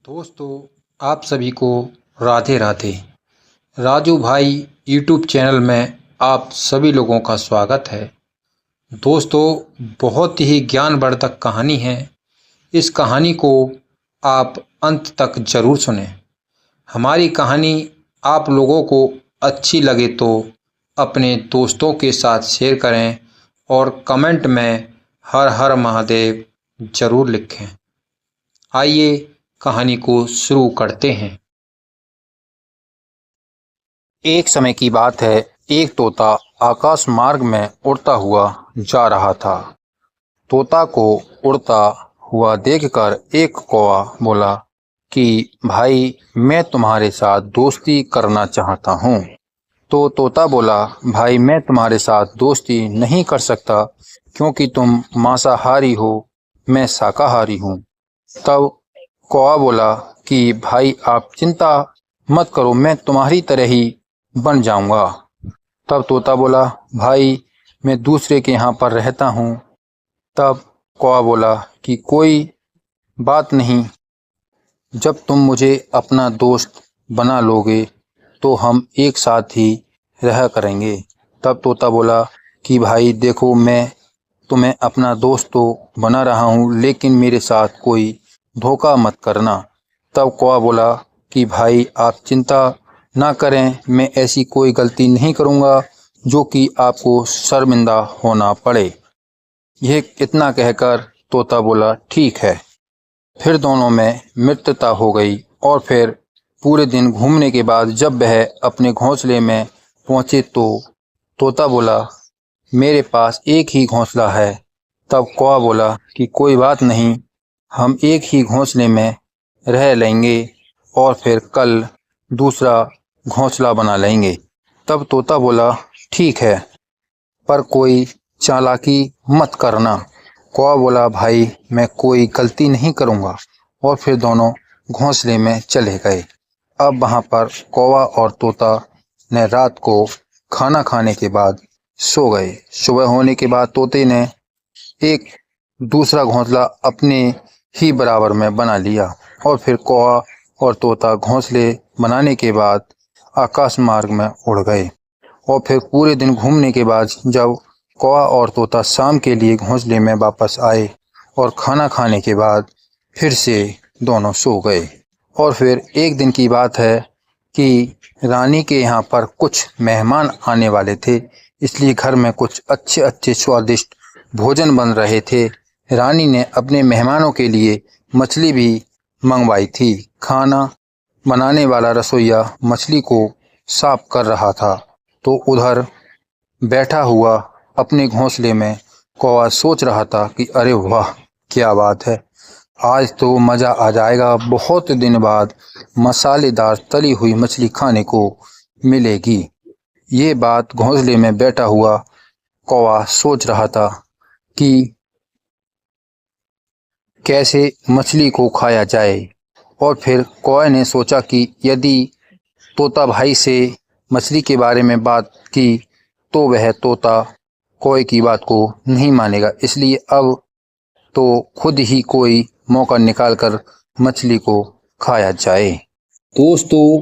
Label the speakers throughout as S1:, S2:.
S1: दोस्तों, आप सभी को राधे राधे। राजू भाई यूट्यूब चैनल में आप सभी लोगों का स्वागत है। दोस्तों, बहुत ही ज्ञानवर्धक कहानी है। इस कहानी को आप अंत तक जरूर सुनें। हमारी कहानी आप लोगों को अच्छी लगे तो अपने दोस्तों के साथ शेयर करें और कमेंट में हर हर महादेव जरूर लिखें। आइए कहानी को शुरू करते हैं। एक समय की बात है, एक तोता आकाश मार्ग में उड़ता हुआ जा रहा था। तोता को उड़ता हुआ देखकर एक कौवा बोला कि भाई, मैं तुम्हारे साथ दोस्ती करना चाहता हूँ। तो तोता बोला, भाई मैं तुम्हारे साथ दोस्ती नहीं कर सकता क्योंकि तुम मांसाहारी हो, मैं शाकाहारी हूँ। तब कौवा बोला कि भाई आप चिंता मत करो, मैं तुम्हारी तरह ही बन जाऊंगा। तब तोता बोला, भाई मैं दूसरे के यहाँ पर रहता हूँ। तब कौवा बोला कि कोई बात नहीं, जब तुम मुझे अपना दोस्त बना लोगे तो हम एक साथ ही रहा करेंगे। तब तोता बोला कि भाई देखो, मैं तुम्हें अपना दोस्त तो बना रहा हूँ, लेकिन मेरे साथ कोई धोखा मत करना। तब कौवा बोला कि भाई आप चिंता ना करें, मैं ऐसी कोई गलती नहीं करूँगा जो कि आपको शर्मिंदा होना पड़े। यह इतना कहकर तोता बोला ठीक है। फिर दोनों में मित्रता हो गई और फिर पूरे दिन घूमने के बाद जब वह अपने घोंसले में पहुँचे तो तोता बोला, मेरे पास एक ही घोंसला है। तब कौवा बोला कि कोई बात नहीं, हम एक ही घोंसले में रह लेंगे और फिर कल दूसरा घोंसला बना लेंगे। तब तोता बोला ठीक है, पर कोई चालाकी मत करना। कौवा बोला, भाई मैं कोई गलती नहीं करूँगा। और फिर दोनों घोंसले में चले गए। अब वहाँ पर कौवा और तोता ने रात को खाना खाने के बाद सो गए। सुबह होने के बाद तोते ने एक दूसरा घोंसला अपने ही बराबर में बना लिया और फिर कौवा और तोता घोंसले बनाने के बाद आकाश मार्ग में उड़ गए। और फिर पूरे दिन घूमने के बाद जब कौवा और तोता शाम के लिए घोंसले में वापस आए और खाना खाने के बाद फिर से दोनों सो गए। और फिर एक दिन की बात है कि रानी के यहाँ पर कुछ मेहमान आने वाले थे, इसलिए घर में कुछ अच्छे अच्छे स्वादिष्ट भोजन बन रहे थे। रानी ने अपने मेहमानों के लिए मछली भी मंगवाई थी। खाना बनाने वाला रसोइया मछली को साफ कर रहा था तो उधर बैठा हुआ अपने घोंसले में कौवा सोच रहा था कि अरे वाह, क्या बात है, आज तो मज़ा आ जाएगा। बहुत दिन बाद मसालेदार तली हुई मछली खाने को मिलेगी। ये बात घोंसले में बैठा हुआ कौवा सोच रहा था कि कैसे मछली को खाया जाए। और फिर कौवे ने सोचा कि यदि तोता भाई से मछली के बारे में बात की तो वह तोता कौवे की बात को नहीं मानेगा, इसलिए अब तो खुद ही कोई मौका निकालकर मछली को खाया जाए।
S2: दोस्तों,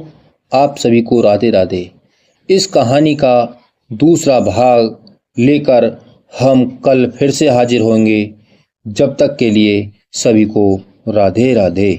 S2: आप सभी को राधे राधे। इस कहानी का दूसरा भाग लेकर हम कल फिर से हाजिर होंगे। जब तक के लिए सभी को राधे राधे।